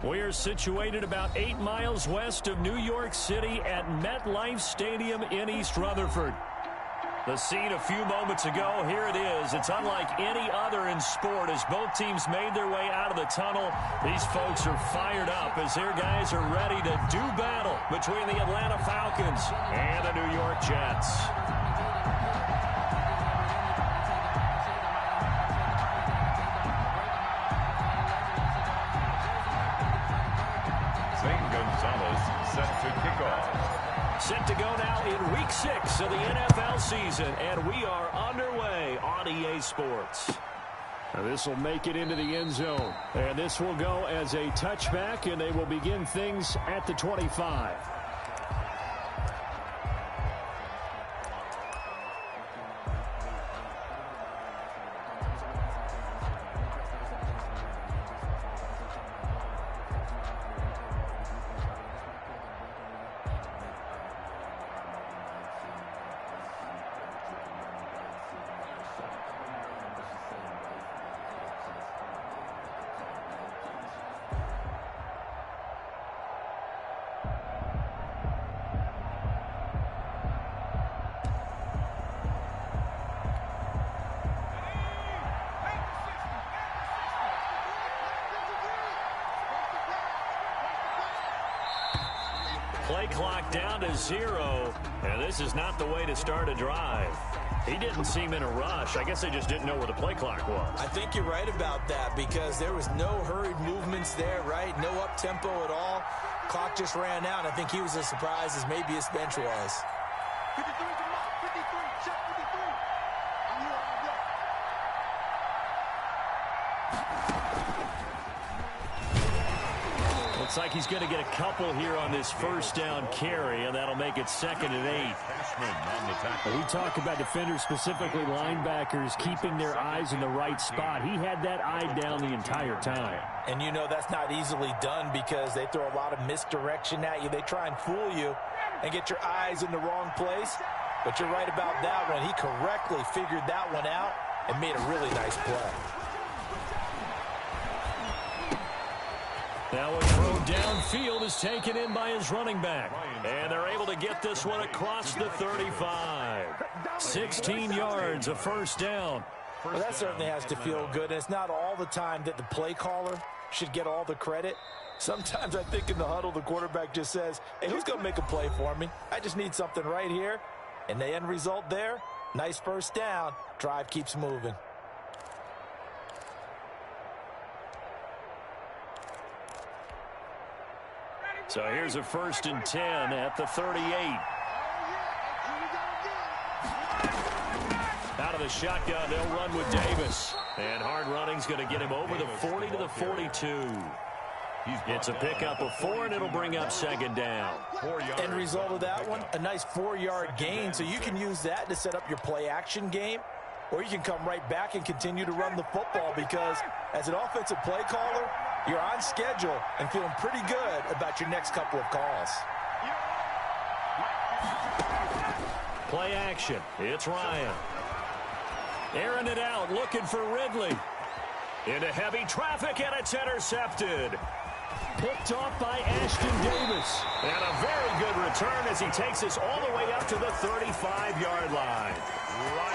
We're situated about 8 miles west of New York City at MetLife Stadium in East Rutherford. The scene a few moments ago, here it is. It's unlike any other in sport as both teams made their way out of the tunnel. These folks are fired up as their guys are ready to do battle between the Atlanta Falcons and the New York Jets. Set to kick off. Set to go now in Week 6 of the NFL season, and we are underway on EA Sports. This will make it into the end zone, and this will go as a touchback, and they will begin things at the 25. Play clock down to 0, and this is not the way to start a drive. He didn't seem in a rush. I guess they just didn't know where the play clock was. I think you're right about that because there was no hurried movements there, right? No up-tempo at all. Clock just ran out. I think he was as surprised as maybe his bench was. 53 to mark, 53, check 53. I'm here, I'm here. Looks like he's going to get a couple here on this first down carry, and that'll make it 2nd and 8. We talk about defenders, specifically linebackers, keeping their eyes in the right spot. He had that eye down the entire time. And you know that's not easily done because they throw a lot of misdirection at you. They try and fool you and get your eyes in the wrong place. But you're right about that one. He correctly figured that one out and made a really nice play. Now a throw downfield is taken in by his running back. And they're able to get this one across the 35. 16 yards, a first down. Well, that certainly has to feel good. And it's not all the time that the play caller should get all the credit. Sometimes I think in the huddle, the quarterback just says, hey, who's going to make a play for me? I just need something right here. And the end result there, nice first down. Drive keeps moving. So here's a 1st and 10 at the 38. Out of the shotgun, they'll run with Davis. And hard running's going to get him over the 40 to the 42. It's a pickup of 4, and it'll bring up 2nd down. End result of that one, a nice 4-yard gain. So you can use that to set up your play-action game, or you can come right back and continue to run the football because as an offensive play caller, you're on schedule and feeling pretty good about your next couple of calls. Play action. It's Ryan. Airing it out, looking for Ridley. Into heavy traffic, and it's intercepted. Picked off by Ashton Davis. And a very good return as he takes us all the way up to the 35-yard line.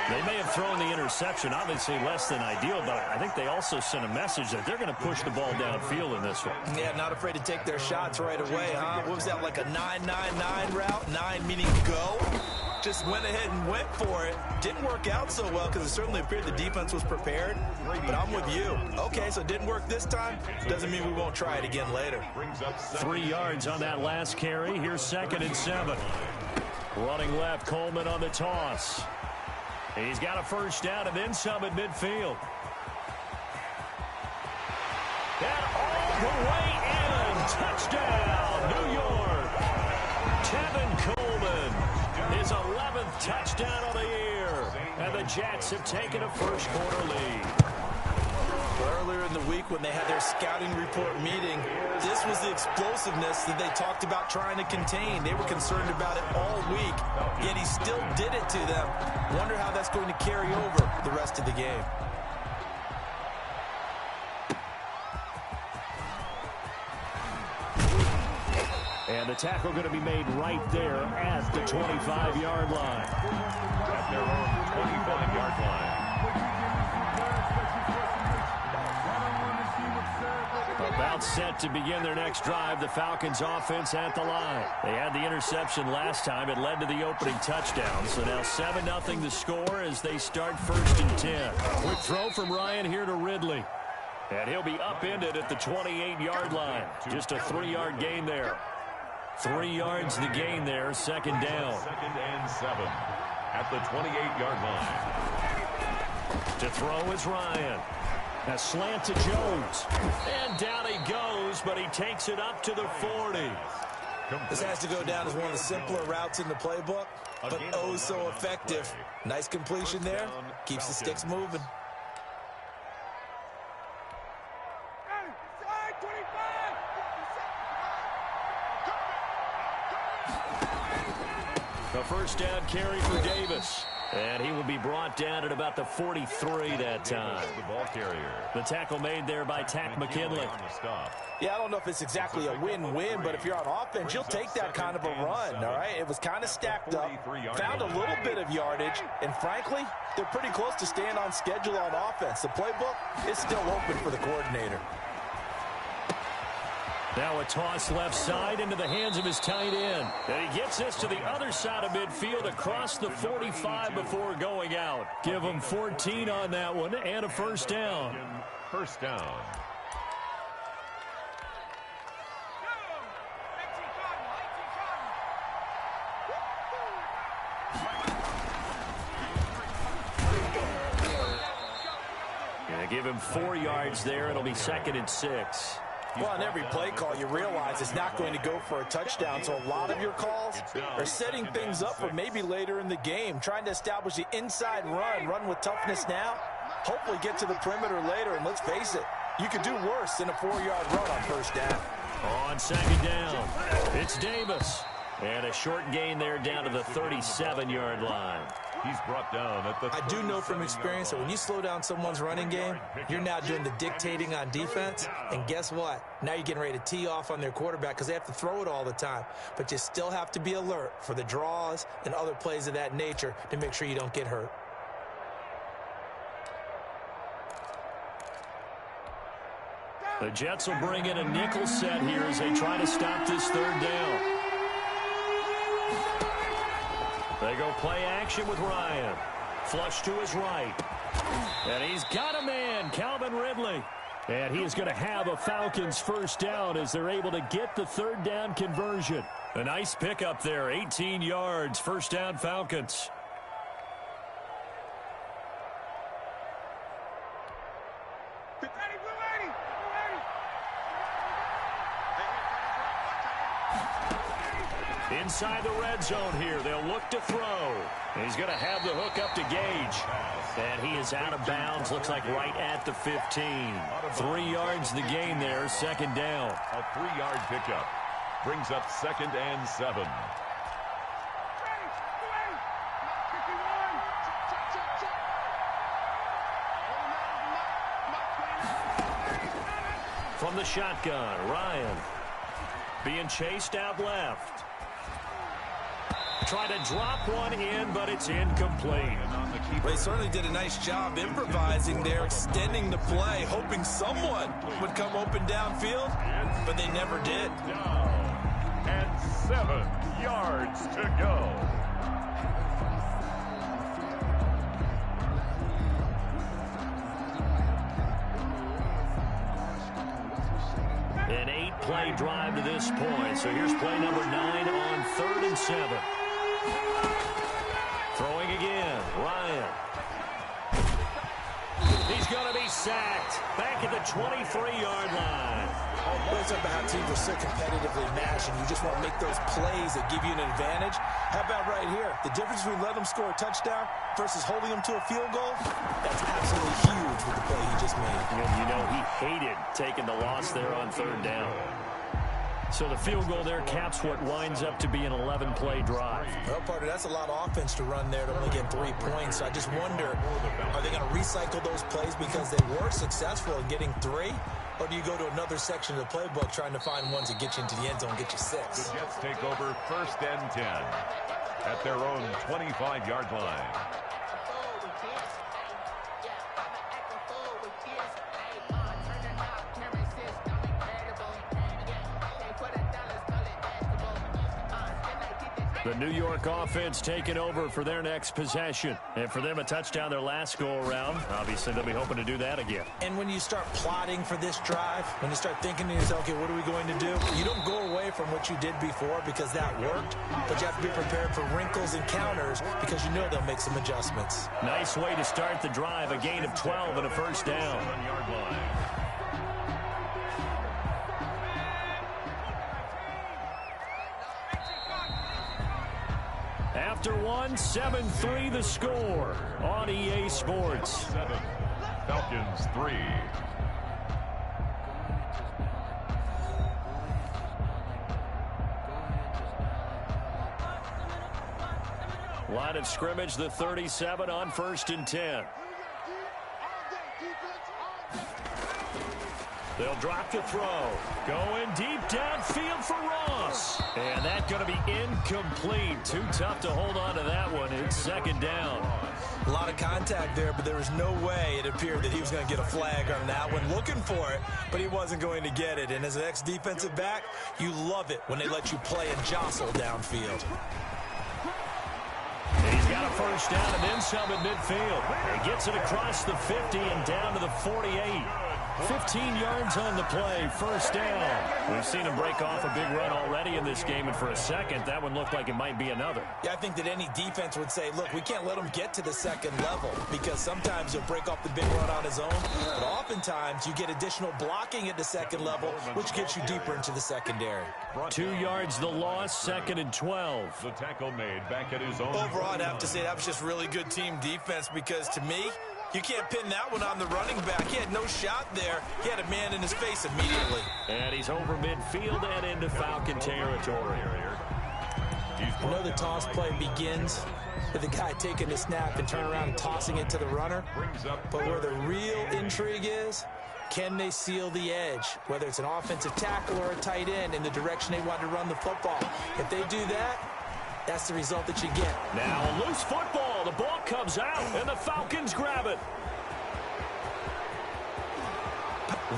They may have thrown the interception, obviously less than ideal, but I think they also sent a message that they're going to push the ball downfield in this one. Yeah, not afraid to take their shots right away, huh? What was that, like a 9-9-9 route? 9 meaning go? Just went ahead and went for it. Didn't work out so well because it certainly appeared the defense was prepared. But I'm with you. Okay, so it didn't work this time. Doesn't mean we won't try it again later. 3 yards on that last carry. Here's 2nd and 7. Running left, Coleman on the toss. He's got a first down and then some at midfield. And all the way in. Touchdown, New York. Tevin Coleman, his 11th touchdown of the year. And the Jets have taken a first-quarter lead. Earlier in the week when they had their scouting report meeting, this was the explosiveness that they talked about trying to contain. They were concerned about it all week, yet he still did it to them. Wonder how that's going to carry over the rest of the game. tackle going to be made right there at the 25-yard line. At their own 25-yard line. About set to begin their next drive, the Falcons offense at the line. They had the interception last time. It led to the opening touchdown. So now 7-0 the score as they start 1st and 10. Quick throw from Ryan here to Ridley. And he'll be upended at the 28-yard line. Just a 3-yard gain there. 3 yards the gain there, 2nd down. 2nd and 7 at the 28-yard line. To throw is Ryan. A slant to Jones. And down he goes, but he takes it up to the 40. This has to go down as one of the simpler routes in the playbook, but oh so effective. Nice completion there. Keeps the sticks moving. A 1st down carry for Davis. And he will be brought down at about the 43 that time. The ball carrier. The tackle made there by Tack McKinley. Yeah, I don't know if it's exactly a win-win, but if you're on offense, you'll take that kind of a run, all right? It was kind of stacked up, found a little bit of yardage, and frankly, they're pretty close to staying on schedule on offense. The playbook is still open for the coordinator. Now a toss left side into the hands of his tight end. And he gets this to the other side of midfield across the 45 before going out. Give him 14 on that one and a 1st down. 1st down. Gonna give him 4 yards there. It'll be 2nd and 6. Well, on every play call, you realize it's not going to go for a touchdown, so a lot of your calls are setting things up for maybe later in the game, trying to establish the inside run with toughness now, hopefully get to the perimeter later, and let's face it, you could do worse than a 4-yard run on 1st down. On 2nd down, it's Davis. And a short gain there down to the 37-yard line. He's brought down at the I do know from experience that when you slow down someone's running game, you're now doing the dictating on defense. And guess what? Now you're getting ready to tee off on their quarterback because they have to throw it all the time. But you still have to be alert for the draws and other plays of that nature to make sure you don't get hurt. The Jets will bring in a nickel set here as they try to stop this 3rd down. They go play action with Ryan. Flush to his right. And he's got a man, Calvin Ridley. And he is going to have a Falcons 1st down as they're able to get the 3rd down conversion. A nice pickup there, 18 yards, 1st down Falcons. Inside the red zone here, they'll look to throw. He's going to have the hook up to Gage. And he is out of bounds, looks like right at the 15. 3 yards the gain there, 2nd down. A 3-yard pickup brings up 2nd and 7. From the shotgun, Ryan being chased out left. Try to drop one in, but it's incomplete. Well, he certainly did a nice job improvising there, extending the play, hoping someone would come open downfield, but they never did. And 7 yards to go. An 8-play drive to this point. So here's play number 9 on 3rd and 7. Throwing again, Ryan. He's going to be sacked back at the 23-yard line. Let's talk about how teams are so competitively matched, and you just want to make those plays that give you an advantage. How about right here? The difference between letting them score a touchdown versus holding them to a field goal, that's absolutely huge with the play he just made. And you know he hated taking the loss there on 3rd down. So the field goal there caps what winds up to be an 11-play drive. Well, partner, that's a lot of offense to run there to only get 3 points. So I just wonder, are they going to recycle those plays because they were successful in getting 3? or do you go to another section of the playbook trying to find ones that get you into the end zone and get you 6? The Jets take over 1st and 10 at their own 25-yard line. The New York offense taking over for their next possession. And for them, a touchdown their last go-around. Obviously, they'll be hoping to do that again. And when you start plotting for this drive, when you start thinking to yourself, okay, what are we going to do? You don't go away from what you did before because that worked, but you have to be prepared for wrinkles and counters because you know they'll make some adjustments. Nice way to start the drive, a gain of 12 and a first down. 7-yard line. After one, 7-3 the score on EA Sports. 7, Falcons 3. Line of scrimmage, the 37 on 1st and 10. They'll drop to throw. Going deep downfield for Ross. And that's going to be incomplete. Too tough to hold on to that one. It's 2nd down. A lot of contact there, but there was no way it appeared that he was going to get a flag on that one. Looking for it, but he wasn't going to get it. And as an ex-defensive back, you love it when they let you play and jostle downfield. He's got a first down and then some at midfield. He gets it across the 50 and down to the 48. 15 yards on the play, first down. We've seen him break off a big run already in this game, and for a second, that one looked like it might be another. Yeah, I think that any defense would say, look, we can't let him get to the 2nd level because sometimes he'll break off the big run on his own, but oftentimes you get additional blocking at the 2nd level, which gets you deeper into the secondary. 2 yards the loss, 2nd and 12. The tackle made back at his own. Overall, I'd have to say that was just really good team defense because to me, you can't pin that one on the running back. He had no shot there. He had a man in his face immediately. And he's over midfield and into Falcon territory. I know the toss play begins with the guy taking the snap and turning around and tossing it to the runner. But where the real intrigue is, can they seal the edge? Whether it's an offensive tackle or a tight end in the direction they want to run the football. If they do that, that's the result that you get. Now a loose football. The ball comes out, and the Falcons grab it.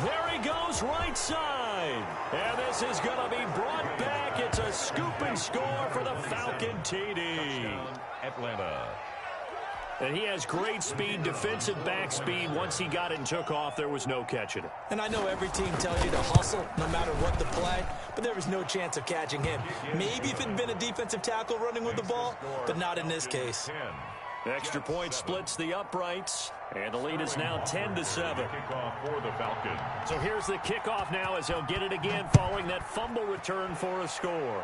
There he goes, right side. And this is going to be brought back. It's a scoop and score for the Falcon TD. Atlanta. And he has great speed, defensive back speed. Once he got it and took off, there was no catching it. And I know every team tells you to hustle no matter what the play, but there was no chance of catching him. Maybe if it had been a defensive tackle running with the ball, but not in this case. Extra point splits the uprights, and the lead is now 10-7. Kickoff for the Falcons. So here's the kickoff now as he'll get it again following that fumble return for a score.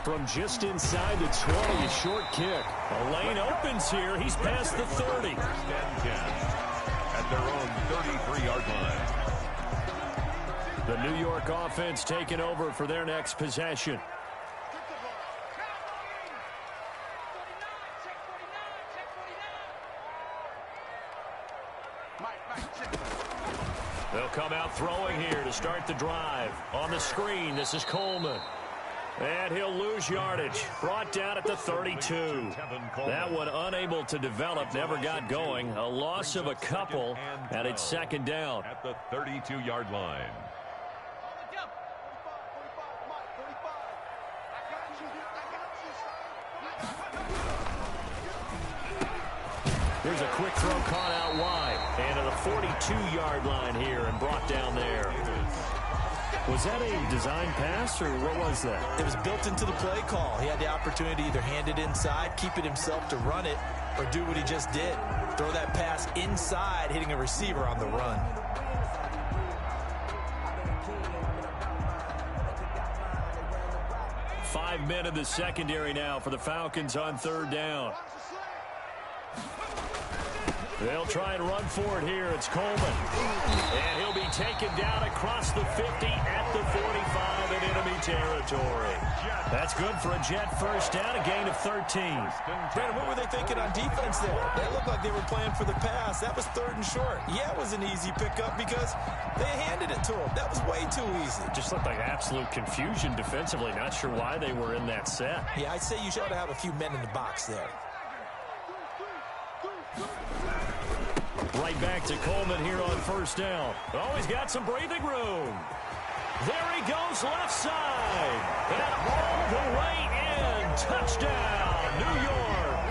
From just inside the 20, a short kick. A lane opens here. He's past the 30. 1st and 10 at their own 33-yard line. The New York offense taking over for their next possession. They'll come out throwing here to start the drive. On the screen, this is Coleman. And he'll lose yardage. Brought down at the 32. That one unable to develop, never got going. A loss of a couple, and it's 2nd down. At the 32-yard line. Here's a quick throw caught out wide. And to the 42-yard line here and brought down there. Was that a design pass, or what was that? It was built into the play call. He had the opportunity to either hand it inside, keep it himself to run it, or do what he just did. Throw that pass inside, hitting a receiver on the run. Five men in the secondary now for the Falcons on 3rd down. They'll try and run for it here. It's Coleman. And he'll be taken down across the 50 at the 45 in enemy territory. That's good for a Jet first down, a gain of 13. Brandon, what were they thinking on defense there? They looked like they were playing for the pass. That was 3rd and short. Yeah, it was an easy pickup because they handed it to him. That was way too easy. Just looked like absolute confusion defensively. Not sure why they were in that set. Yeah, I'd say you should have a few men in the box there. Right back to Coleman here on first down. Oh, he's got some breathing room. There he goes left side. And all the way in. Touchdown, New York.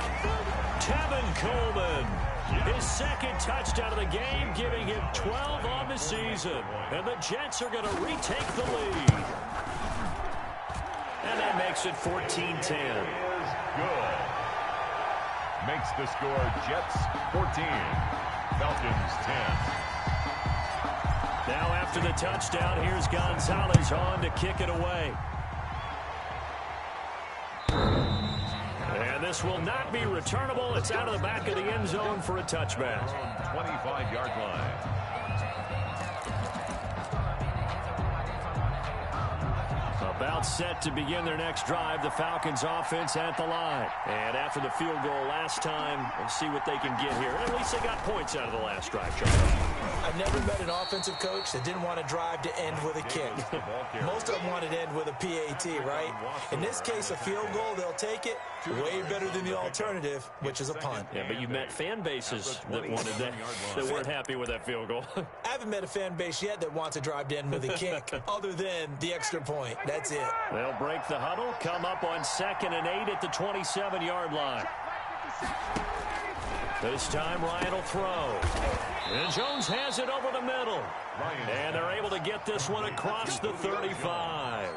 Tevin Coleman. His 2nd touchdown of the game, giving him 12 on the season. And the Jets are going to retake the lead. And that makes it 14-10. Good. Makes the score Jets 14. Falcons 10. Now after the touchdown, here's Gonzalez on to kick it away. And this will not be returnable. It's out of the back of the end zone for a touchback. 25-yard line. About set to begin their next drive, the Falcons offense at the line. And after the field goal last time, we'll see what they can get here. At least they got points out of the last drive, John. I've never met an offensive coach that didn't want to drive to end with a kick. Most of them wanted to end with a PAT, right? In this case, a field goal, they'll take it. Way better than the alternative, which is a punt. Yeah, but you've met fan bases that wanted that weren't happy with that field goal. I haven't met a fan base yet that wants to drive to end with a kick, other than the extra point. That's it. They'll break the huddle, come up on 2nd and 8 at the 27-yard line. This time, Ryan will throw. And Jones has it over the middle. And they're able to get this one across the 35.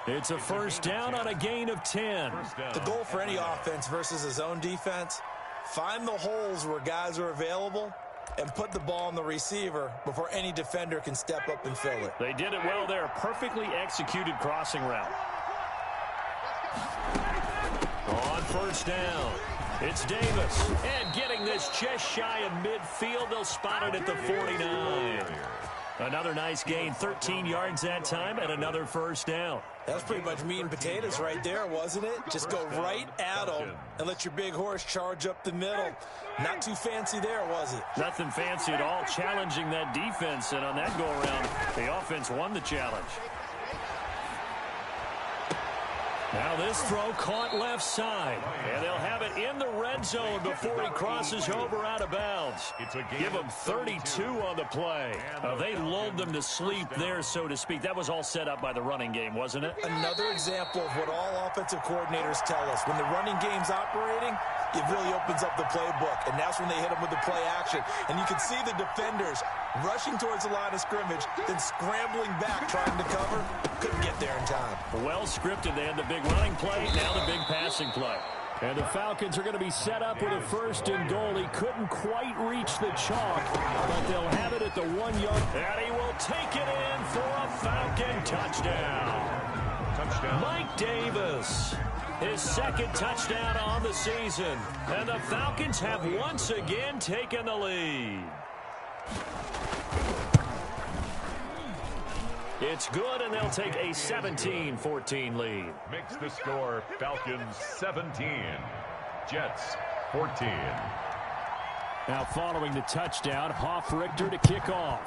It's a first down on a gain of 10. The goal for any offense versus a zone defense, find the holes where guys are available and put the ball on the receiver before any defender can step up and fill it. They did it well there. Perfectly executed crossing route. On first down, it's Davis. And getting this just shy of midfield, they'll spot it at the 49. Another nice gain, 13 yards that time, and another first down. That was pretty much meat and potatoes right there, wasn't it? Just go right at them and let your big horse charge up the middle. Not too fancy there, was it? Nothing fancy at all, challenging that defense, and on that go-around, the offense won the challenge. Now this throw caught left side, and they'll have it in the red zone before he crosses over out of bounds. Give them 32 on the play. They lulled them to sleep there, so to speak. That was all set up by the running game, wasn't it? Another example of what all offensive coordinators tell us. When the running game's operating, it really opens up the playbook, and that's when they hit them with the play action. And you can see the defenders rushing towards the line of scrimmage, then scrambling back trying to cover. Couldn't get there in time. Well scripted. They had the big running play, now the big passing play. And the Falcons are going to be set up with a 1st and goal. He couldn't quite reach the chalk, but they'll have it at the 1 yard. And he will take it in for a Falcon touchdown. Mike Davis, his 2nd touchdown on the season. And the Falcons have once again taken the lead. It's good, and they'll take a 17-14 lead. Makes the score Falcons 17, Jets 14. Now following the touchdown, Hoff-Richter to kick off.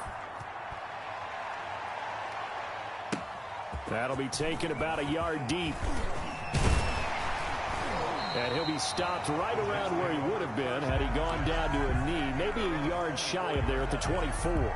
That'll be taken about a yard deep. And he'll be stopped right around where he would have been had he gone down to a knee, maybe a yard shy of there at the 24.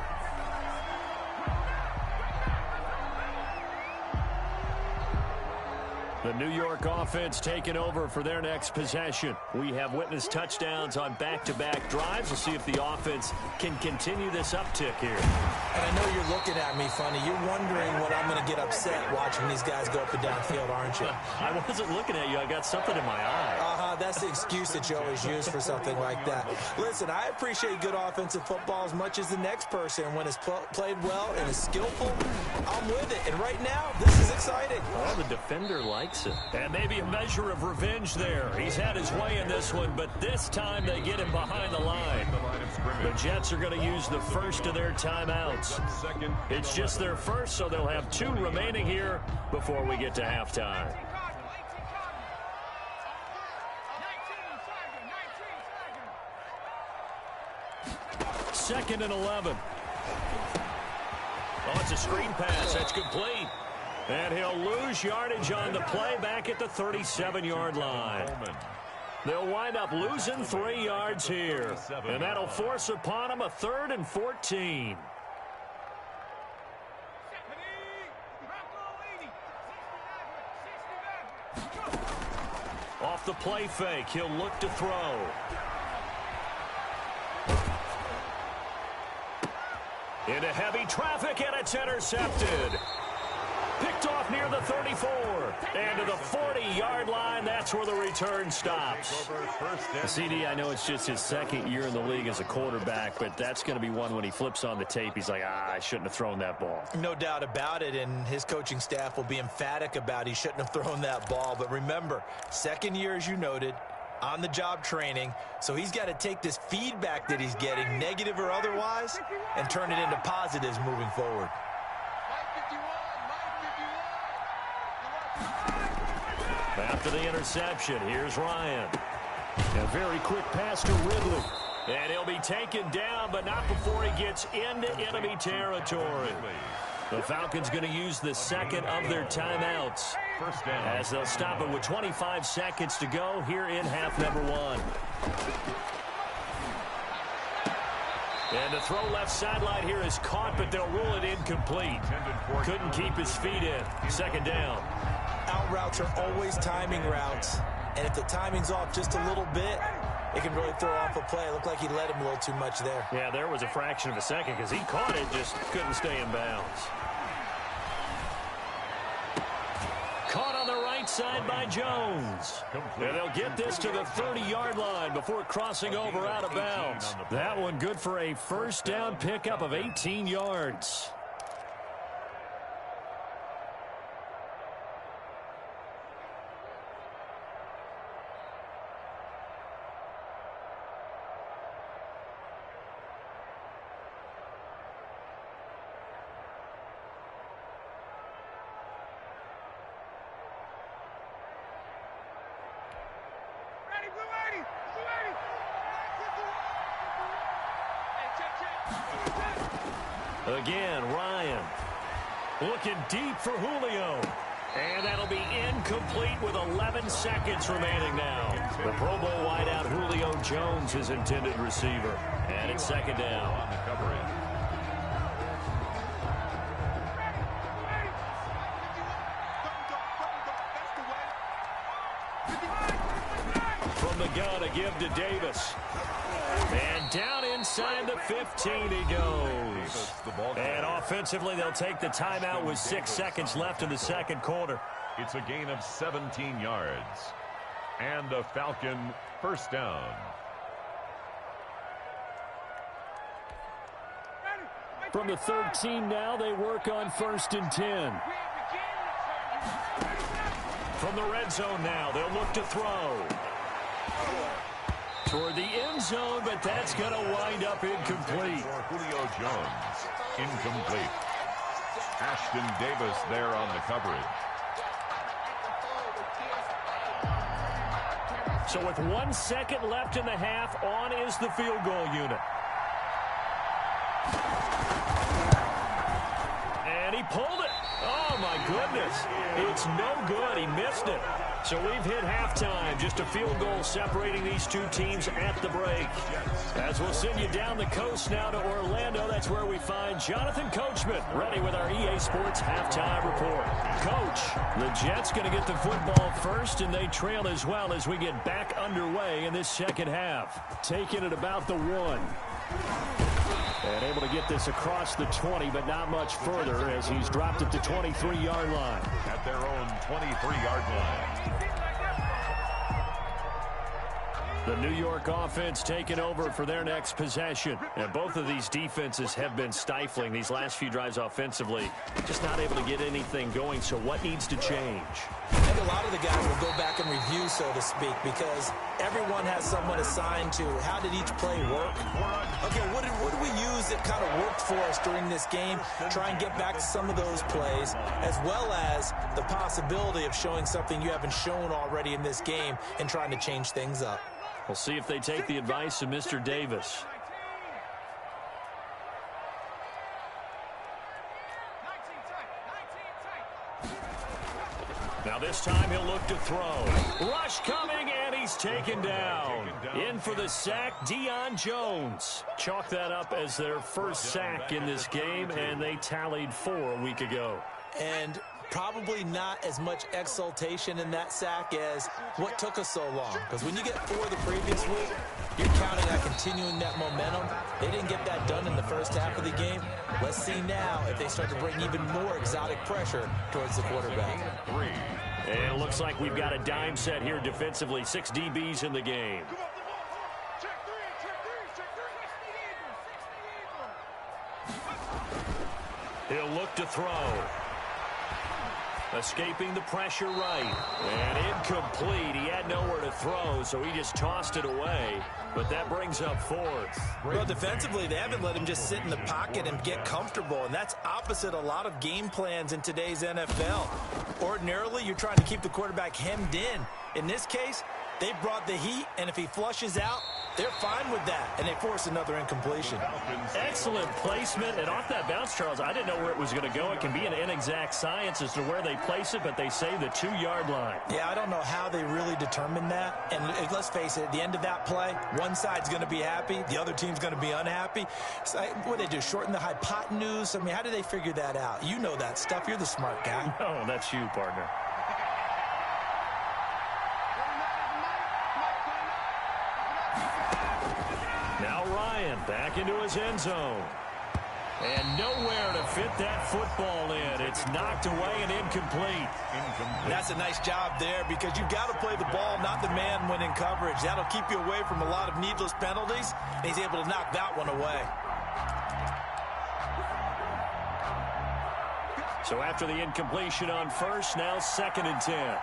The New York offense taking over for their next possession. We have witnessed touchdowns on back-to-back drives. We'll see if the offense can continue this uptick here. And I know you're looking at me funny. You're wondering when I'm going to get upset watching these guys go up and down field, aren't you? I wasn't looking at you. I got something in my eye. That's the excuse that you always use for something like that. Listen, I appreciate good offensive football as much as the next person. When it's played well and is skillful, I'm with it. And right now, this is exciting. Well, the defender likes it. And maybe a measure of revenge there. He's had his way in this one, but this time they get him behind the line. The Jets are going to use the first of their timeouts. It's just their first, so they'll have 2 remaining here before we get to halftime. Second and 11. Oh, it's a screen pass. That's complete. And he'll lose yardage on the play back at the 37-yard line. They'll wind up losing 3 yards here. And that'll force upon them a 3rd and 14. Off the play fake, he'll look to throw. Into heavy traffic, and it's intercepted. Picked off near the 34. And to the 40-yard line, that's where the return stops. CD, I know it's just his 2nd year in the league as a quarterback, but that's going to be one when he flips on the tape, he's like, I shouldn't have thrown that ball. No doubt about it, and his coaching staff will be emphatic about he shouldn't have thrown that ball. But remember, 2nd year, as you noted, on-the-job training, so he's got to take this feedback that he's getting, negative or otherwise, and turn it into positives moving forward. After the interception, here's Ryan. A very quick pass to Ridley. And he'll be taken down, but not before he gets into enemy territory. The Falcons going to use the 2nd of their timeouts as they'll stop it with 25 seconds to go here in half number 1. And the throw left sideline here is caught, but they'll rule it incomplete. Couldn't keep his feet in. 2nd down. Out routes are always timing routes, and if the timing's off just a little bit, it can really throw off a play. It looked like he let him a little too much there. Yeah, there was a fraction of a second because he caught it, just couldn't stay in bounds. Caught on the right side by Jones. And they'll get this to the 30-yard line before crossing over out of bounds. That one good for a 1st down pickup of 18 yards. Again, Ryan looking deep for Julio. And that'll be incomplete with 11 seconds remaining now. The Pro Bowl wideout Julio Jones, his intended receiver. And it's 2nd down. On the coverage. From the gun, a give to Davis. And down inside the 15 he goes. And offensively, they'll take the timeout with 6 seconds left in the 2nd quarter. It's a gain of 17 yards. And a Falcon 1st down. From the 13 now, they work on 1st and 10. From the red zone now, they'll look to throw. Toward the end zone, but that's going to wind up incomplete. For Julio Jones, incomplete. Ashton Davis there on the coverage. So with 1 second left in the half, on is the field goal unit. And he pulled it. Oh, my goodness. It's no good. He missed it. So we've hit halftime. Just a field goal separating these 2 teams at the break. As we'll send you down the coast now to Orlando, that's where we find Jonathan Coachman, ready with our EA Sports halftime report. Coach, the Jets going to get the football first, and they trail as well as we get back underway in this 2nd half. Taking it about the 1. And able to get this across the 20, but not much further as he's dropped at the 23-yard line. At their own 23-yard line. The New York offense taking over for their next possession. And both of these defenses have been stifling these last few drives offensively. Just not able to get anything going. So what needs to change? I think a lot of the guys will go back and review, so to speak, because everyone has someone assigned to how did each play work. Okay, what did we use that kind of worked for us during this game? Try and get back to some of those plays, as well as the possibility of showing something you haven't shown already in this game and trying to change things up. We'll see if they take the advice of Mr. Davis. Now this time he'll look to throw. Rush coming, and he's taken down. In for the sack, Deion Jones. Chalk that up as their first sack in this game, and they tallied 4 a week ago. And probably not as much exultation in that sack as what took us so long. Because when you get 4 the previous week, you're counting on continuing that momentum. They didn't get that done in the first half of the game. Let's see now if they start to bring even more exotic pressure towards the quarterback. And it looks like we've got a dime set here defensively. 6 DBs in the game. He'll look to throw. Escaping the pressure right. And incomplete. He had nowhere to throw, so he just tossed it away. But that brings up 4th. Well, defensively, they haven't let him just sit in the pocket and get comfortable, and that's opposite a lot of game plans in today's NFL. Ordinarily, you're trying to keep the quarterback hemmed in. In this case, they brought the heat, and if he flushes out, they're fine with that, and they force another incompletion. Excellent placement, and off that bounce, Charles, I didn't know where it was going to go. It can be an inexact science as to where they place it, but they say the 2-yard line. Yeah, I don't know how they really determine that, and let's face it, at the end of that play, one side's going to be happy, the other team's going to be unhappy. So, what do they do, shorten the hypotenuse? I mean, how do they figure that out? You know that stuff. You're the smart guy. Oh, that's you, partner. Now Ryan back into his end zone. And nowhere to fit that football in. It's knocked away and incomplete. That's a nice job there because you've got to play the ball, not the man when in coverage. That'll keep you away from a lot of needless penalties. And he's able to knock that one away. So after the incompletion on first, now 2nd and 10.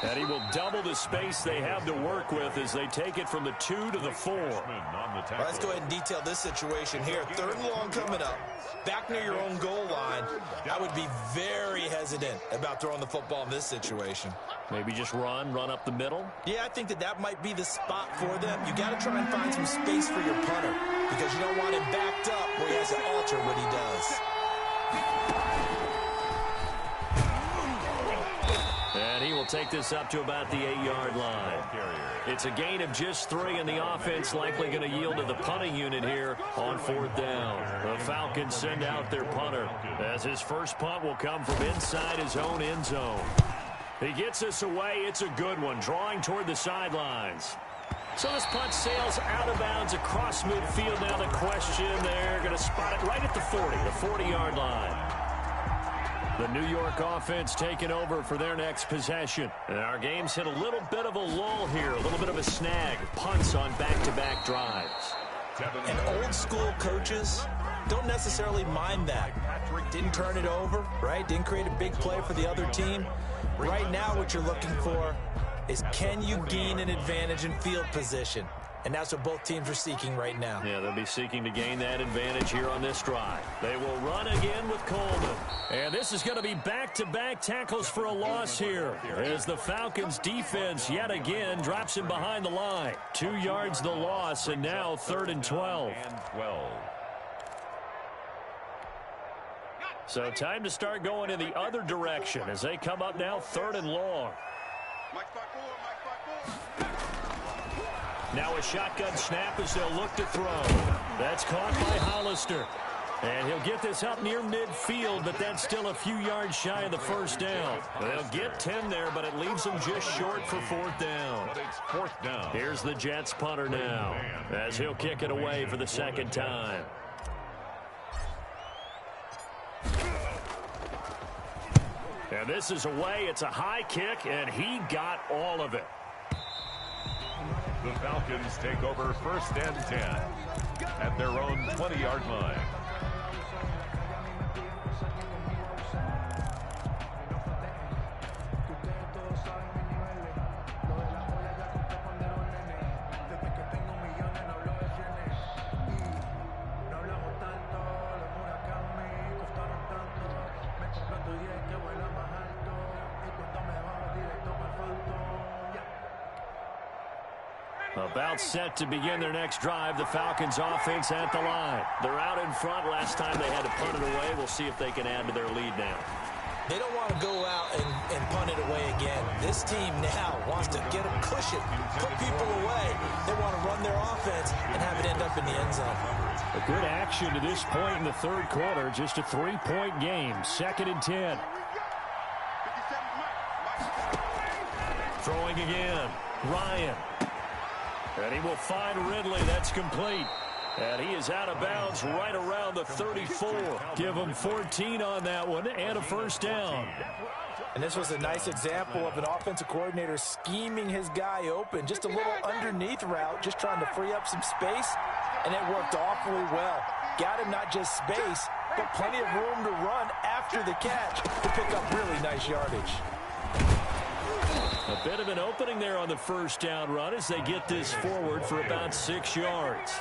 And he will double the space they have to work with as they take it from the 2 to the 4. Well, let's go ahead and detail this situation here. 3rd and long coming up. Back near your own goal line. I would be very hesitant about throwing the football in this situation. Maybe just run up the middle? Yeah, I think that might be the spot for them. You got to try and find some space for your punter because you don't want him backed up where he has to alter what he does. And he will take this up to about the 8-yard line. It's a gain of just 3, and the offense likely going to yield to the punting unit here on 4th down. The Falcons send out their punter as his first punt will come from inside his own end zone. He gets this away. It's a good one, drawing toward the sidelines. So this punt sails out of bounds across midfield. Now the question, they're going to spot it right at the 40, the 40-yard line. The New York offense taking over for their next possession. And our game's hit a little bit of a lull here, a little bit of a snag. Punts on back-to-back drives. And old-school coaches don't necessarily mind that. Didn't turn it over, right? Didn't create a big play for the other team. Right now what you're looking for is can you gain an advantage in field position? And that's what both teams are seeking right now. Yeah, they'll be seeking to gain that advantage here on this drive. They will run again with Coleman. And this is going to be back-to-back tackles for a loss here as the Falcons defense yet again drops him behind the line. 2 yards the loss, and now 3rd and 12. So time to start going in the other direction as they come up now 3rd and long. Now a shotgun snap as they'll look to throw. That's caught by Hollister. And he'll get this up near midfield, but that's still a few yards shy of the first down. They'll get 10 there, but it leaves them just short for 4th down. Here's the Jets punter now as he'll kick it away for the 2nd time. And this is away. It's a high kick, and he got all of it. The Falcons take over 1st and 10 at their own 20-yard line. About set to begin their next drive. The Falcons offense at the line. They're out in front. Last time they had to punt it away. We'll see if they can add to their lead now. They don't want to go out and punt it away again. This team now wants to get a cushion, put people away. They want to run their offense and have it end up in the end zone. A good action to this point in the third quarter. Just a 3-point game. 2nd and 10. Throwing again. Ryan. And he will find Ridley. That's complete. And he is out of bounds right around the 34. Give him 14 on that one and a first down. And this was a nice example of an offensive coordinator scheming his guy open. Just a little underneath route, just trying to free up some space. And it worked awfully well. Got him not just space, but plenty of room to run after the catch to pick up really nice yardage. A bit of an opening there on the first down run as they get this forward for about 6 yards.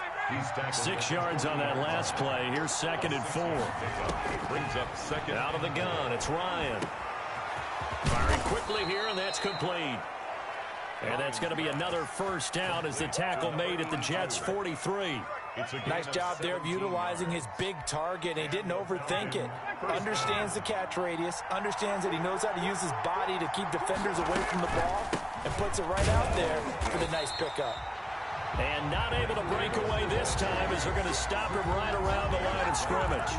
6 yards on that last play. Here's 2nd and 4. Brings up second. Out of the gun, it's Ryan. Firing quickly here, and that's complete. And that's going to be another first down as the tackle made at the Jets' 43. Nice job there of utilizing his big target. He didn't overthink it. Understands the catch radius. Understands that he knows how to use his body to keep defenders away from the ball. And puts it right out there for the nice pickup. And not able to break away this time as they're going to stop him right around the line of scrimmage.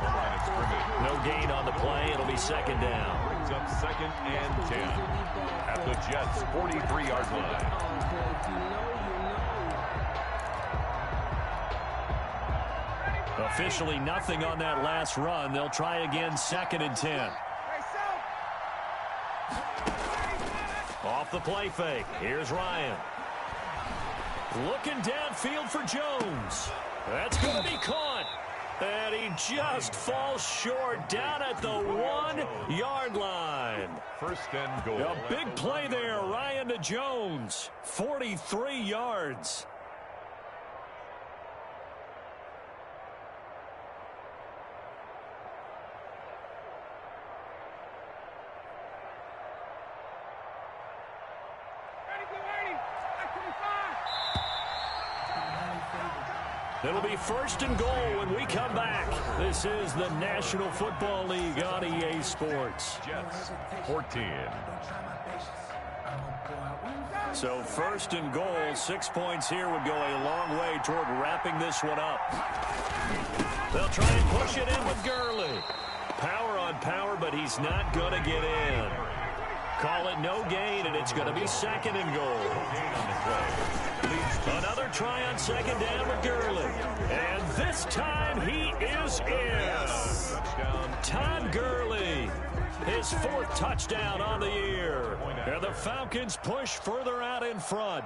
No gain on the play. It'll be 2nd down. Brings up 2nd and 10 at the Jets' 43-yard line. Officially nothing on that last run. They'll try again, 2nd and 10. Off the play fake. Here's Ryan. Looking downfield for Jones. That's going to be caught. And he just falls short down at the 1-yard line. 1st and goal. A big play there, Ryan to Jones. 43 yards. It'll be 1st and goal when we come back. This is the National Football League on EA Sports. Jets, 14. So 1st and goal, 6 points here would go a long way toward wrapping this one up. They'll try and push it in with Gurley. Power on power, but he's not going to get in. Call it no gain, and it's going to be 2nd and goal. Another try on 2nd down with Gurley. And this time he is in. Todd Gurley, his 4th touchdown on the year. And the Falcons push further out in front.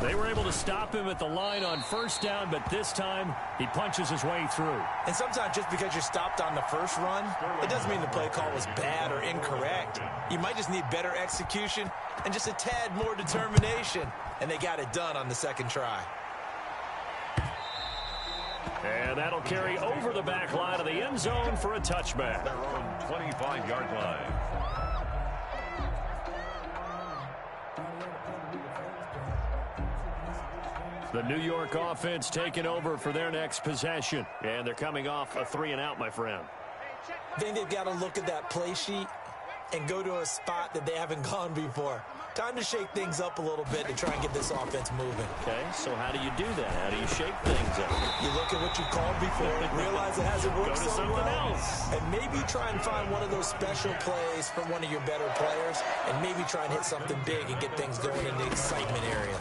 They were able to stop him at the line on 1st down, but this time he punches his way through. And sometimes just because you're stopped on the first run, it doesn't mean the play call was bad or incorrect. You might just need better execution and just a tad more determination. And they got it done on the 2nd try. And that'll carry over the back line of the end zone for a touchback. Their own 25-yard line. The New York offense taking over for their next possession. And they're coming off a 3-and-out, my friend. I think they've got to look at that play sheet and go to a spot that they haven't gone before. Time to shake things up a little bit to try and get this offense moving. Okay, so how do you do that? How do you shake things up? You look at what you called before, realize it hasn't worked Go to so something well, else. and maybe try and find one of those special plays for one of your better players, and maybe try and hit something big and get things going in the excitement area.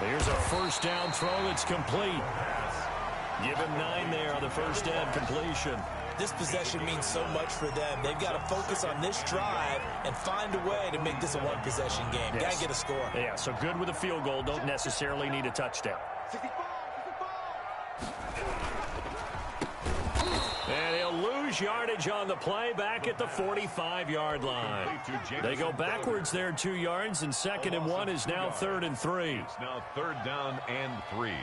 Here's a 1st down throw that's complete. Give him 9 there on the 1st down completion. This possession means so much for them. They've got to focus on this drive and find a way to make this a one-possession game. Yes. Got to get a score. Yeah, so good with a field goal. Don't necessarily need a touchdown. And he'll lose yardage on the play back at the 45-yard line. They go backwards there 2 yards, and 2nd and 1 is now 3rd and 3. It's now 3rd down and 3.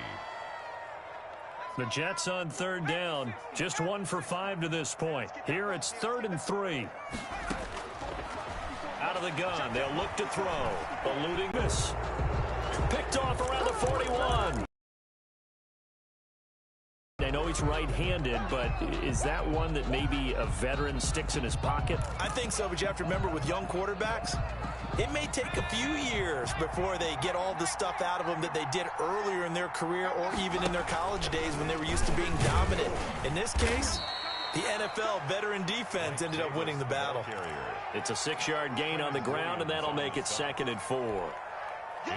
The Jets on 3rd down, just 1 for 5 to this point. Here it's 3rd and 3. Out of the gun, they'll look to throw. Eluding this. Picked off around the 41. I know he's right-handed, but is that one that maybe a veteran sticks in his pocket? I think so, but you have to remember with young quarterbacks, it may take a few years before they get all the stuff out of them that they did earlier in their career or even in their college days when they were used to being dominant. In this case, the NFL veteran defense ended up winning the battle. It's a 6-yard gain on the ground, and that'll make it 2nd and 4.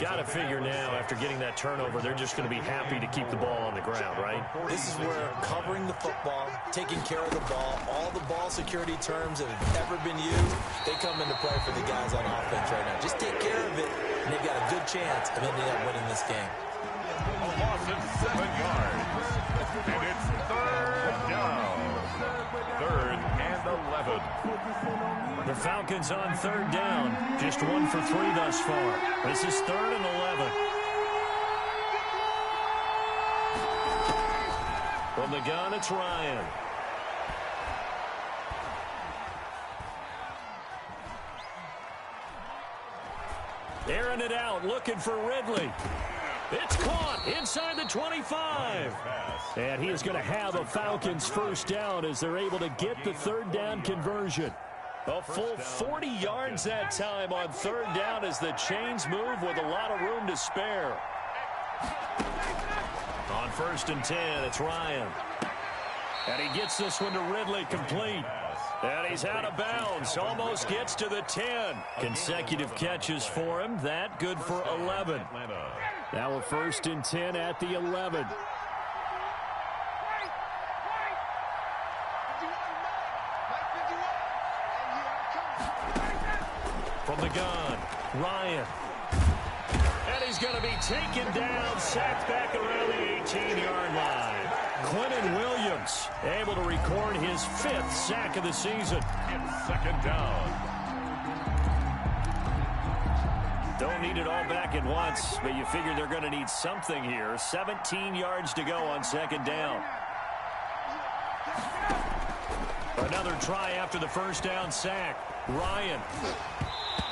Got to figure now, after getting that turnover, they're just going to be happy to keep the ball on the ground, right? This is where covering the football, taking care of the ball, all the ball security terms that have ever been used, they come into play for the guys on offense right now. Just take care of it, and they've got a good chance of ending up winning this game. A loss of 7 yards. And it's 3rd down. 3rd and 11. The Falcons on 3rd down. Just 1 for 3 thus far. This is 3rd and 11. From the gun, it's Ryan. Airing it out, looking for Ridley. It's caught inside the 25. And he is going to have a Falcons first down as they're able to get the 3rd down conversion. A full 40 yards that time on 3rd down as the chains move with a lot of room to spare. On 1st and 10, it's Ryan. And he gets this one to Ridley complete. And he's out of bounds. Almost gets to the 10. Consecutive catches for him. That good for 11. Now a 1st and 10 at the 11. From the gun, Ryan. And he's going to be taken down, sacked back around the 18-yard line. Quentin Williams able to record his 5th sack of the season. It's 2nd down. Don't need it all back at once, but you figure they're going to need something here. 17 yards to go on 2nd down. Another try after the 1st down sack. Ryan.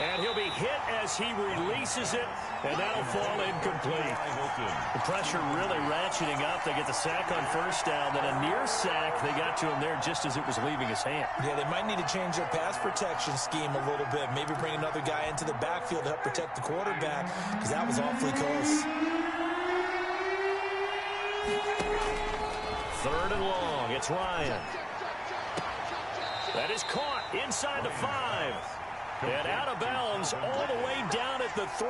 And he'll be hit as he releases it, and that'll fall incomplete. The pressure really ratcheting up. They get the sack on 1st down, then a near sack. They got to him there just as it was leaving his hand. Yeah, they might need to change their pass protection scheme a little bit. Maybe bring another guy into the backfield to help protect the quarterback, because that was awfully close. 3rd and long. It's Ryan. That is caught inside the 5. And out of bounds all the way down at the 3.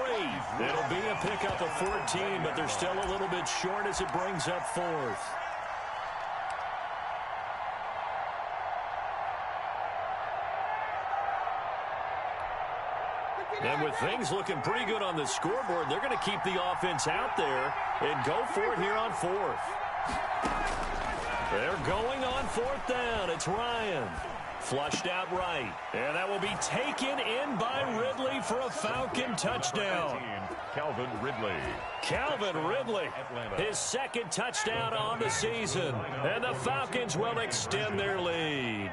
It'll be a pickup of 14, but they're still a little bit short as it brings up 4th. And with things looking pretty good on the scoreboard, they're going to keep the offense out there and go for it here on 4th. They're going on 4th down. It's Ryan. Flushed out right. And that will be taken in by Ridley for a Falcon touchdown. Calvin Ridley. Calvin Ridley, his 2nd touchdown on the season. And the Falcons will extend their lead.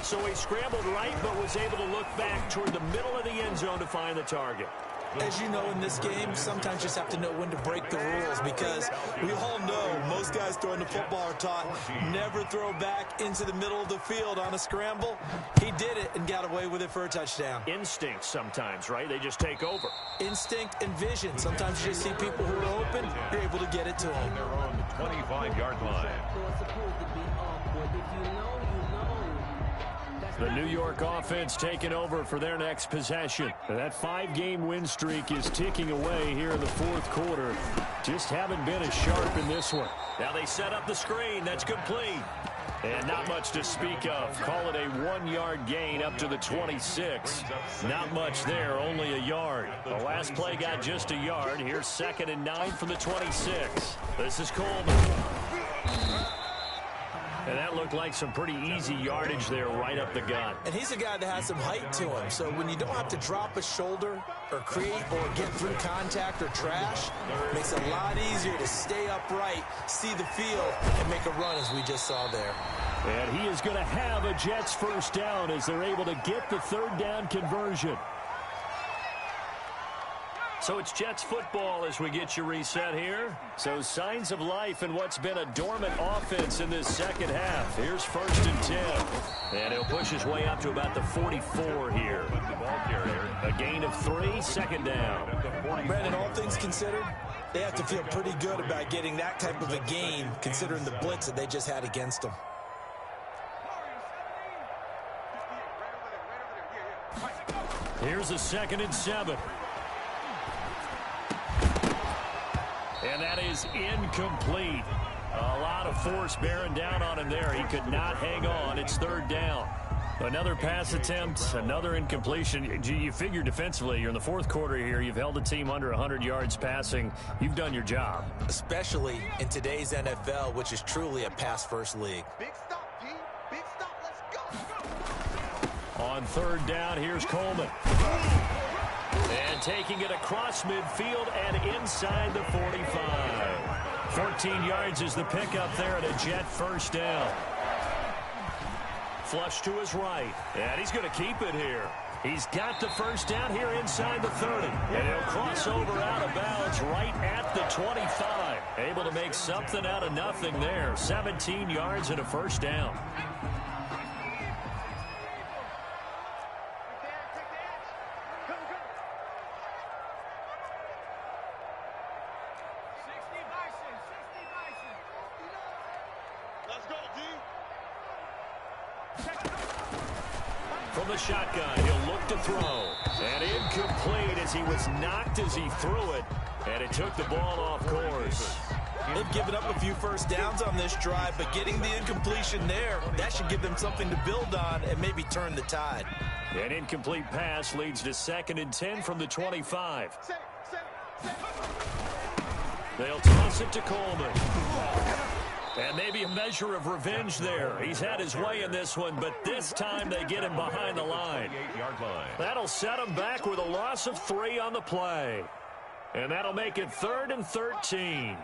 So he scrambled right, but was able to look back toward the middle of the end zone to find the target. As you know, in this game, sometimes you just have to know when to break the rules, because we all know most guys throwing the football are taught never throw back into the middle of the field on a scramble. He did it and got away with it for a touchdown. Instinct sometimes, right? They just take over. Instinct and vision. Sometimes you just see people who are open, you're able to get it to them. They're on the 25-yard line. The New York offense taking over for their next possession. That 5-game win streak is ticking away here in the 4th quarter. Just haven't been as sharp in this one. Now they set up the screen. That's complete. And not much to speak of. Call it a 1-yard gain up to the 26. Not much there, only a yard. The last play got just a yard. Here's 2nd and 9 from the 26. This is Coleman. And that looked like some pretty easy yardage there right up the gut. And he's a guy that has some height to him. So when you don't have to drop a shoulder or create or get through contact or trash, it makes it a lot easier to stay upright, see the field, and make a run as we just saw there. And he is going to have a Jets first down as they're able to get the 3rd down conversion. So it's Jets football as we get you reset here. So signs of life in what's been a dormant offense in this second half. Here's 1st and 10. And he'll push his way up to about the 44 here. A gain of 3, 2nd down. Brandon, all things considered, they have to feel pretty good about getting that type of a gain considering the blitz that they just had against them. Here's a 2nd and 7. And that is incomplete. A lot of force bearing down on him there. He could not hang on. It's 3rd down. Another pass attempt, another incompletion. You figure defensively, you're in the 4th quarter here. You've held the team under 100 yards passing. You've done your job. Especially in today's NFL, which is truly a pass-first league. Big stop, G. Big stop. Let's go. On 3rd down, here's Coleman. And taking it across midfield and inside the 45. 14 yards is the pickup there at a Jet first down. Flush to his right. And he's going to keep it here. He's got the first down here inside the 30. And he'll cross over out of bounds right at the 25. Able to make something out of nothing there. 17 yards and a first down. From the shotgun, he'll look to throw. And incomplete as he was knocked as he threw it. And it took the ball off course. They've given up a few first downs on this drive, but getting the incompletion there, that should give them something to build on and maybe turn the tide. An incomplete pass leads to 2nd and 10 from the 25. They'll toss it to Coleman. And maybe a measure of revenge there. He's had his way in this one, but this time they get him behind the line. That'll set him back with a loss of 3 on the play. And that'll make it 3rd and 13.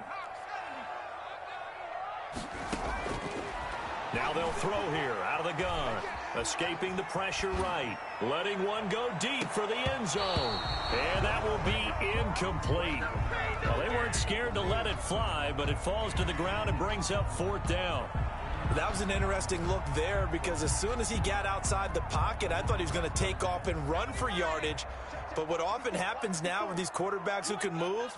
Now they'll throw here out of the gun. Escaping the pressure right. Letting one go deep for the end zone. And that will be incomplete. Well, they weren't scared to let it fly, but it falls to the ground and brings up 4th down. That was an interesting look there because as soon as he got outside the pocket, I thought he was going to take off and run for yardage. But what often happens now with these quarterbacks who can move,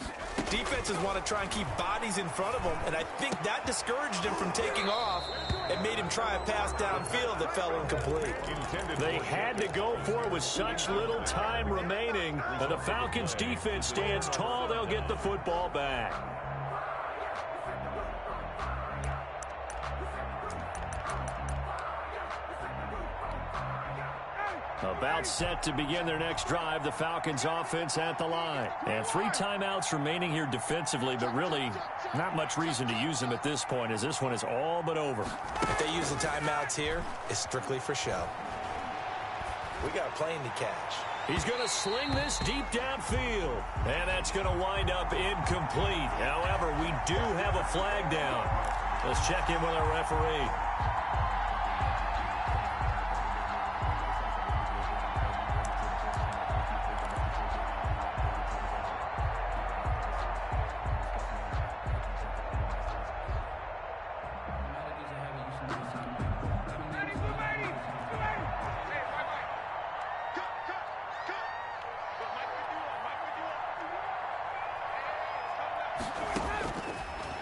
defenses want to try and keep bodies in front of them, and I think that discouraged him from taking off and made him try a pass downfield that fell incomplete. They had to go for it with such little time remaining, and the Falcons defense stands tall. They'll get the football back. About set to begin their next drive, the Falcons offense at the line. And 3 timeouts remaining here defensively, but really not much reason to use them at this point as this one is all but over. If they use the timeouts here, it's strictly for show. We got a plane to catch. He's going to sling this deep downfield. And that's going to wind up incomplete. However, we do have a flag down. Let's check in with our referee.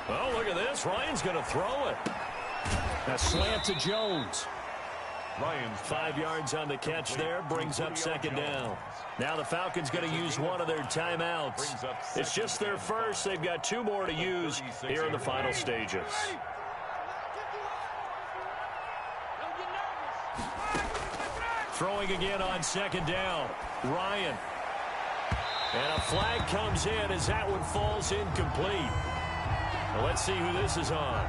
Oh, look at this. Ryan's going to throw it. A slant to Jones. Ryan's 5 yards on the catch there, brings up 2nd down. Now the Falcons going to use one of their timeouts. It's just their first. They've got 2 more to use here in the final stages. Throwing again on second down. Ryan. And a flag comes in as that one falls incomplete. Well, let's see who this is on.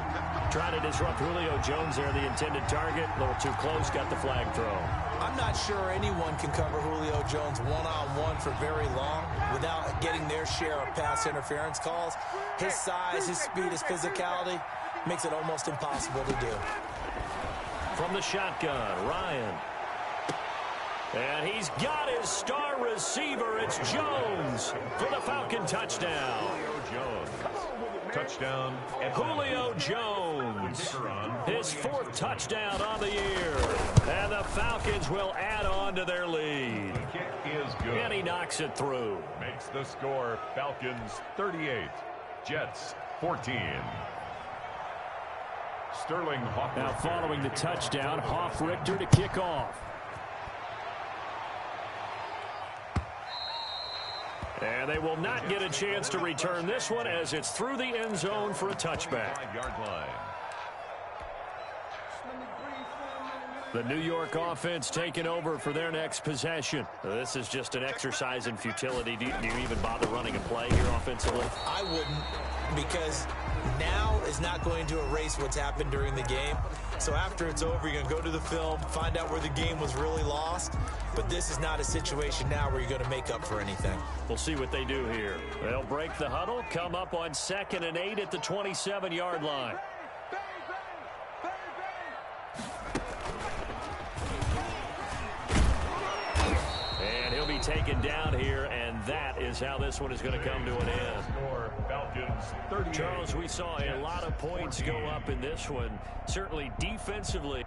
Trying to disrupt Julio Jones there, the intended target. A little too close, got the flag thrown. I'm not sure anyone can cover Julio Jones one-on-one for very long without getting their share of pass interference calls. His size, his speed, his physicality makes it almost impossible to do. From the shotgun, Ryan. And he's got his star receiver. It's Jones for the Falcon touchdown. Jones. Touchdown. Julio Jones. His 4th touchdown on the year. And the Falcons will add on to their lead. The kick is good. And he knocks it through. Makes the score Falcons 38, Jets 14. Sterling Hoffrichter. Now following the touchdown, Hoffrichter to kick off. And they will not get a chance to return this one as it's through the end zone for a touchback. 5-yard line. The New York offense taking over for their next possession. This is just an exercise in futility. Do you even bother running a play here offensively? I wouldn't, because now is not going to erase what's happened during the game. So after it's over, you're going to go to the film, find out where the game was really lost. But this is not a situation now where you're going to make up for anything. We'll see what they do here. They'll break the huddle, come up on 2nd and 8 at the 27-yard line. And he'll be taken down here, and that is how this one is going to come to an end. Charles, we saw a lot of points go up in this one. Certainly defensively.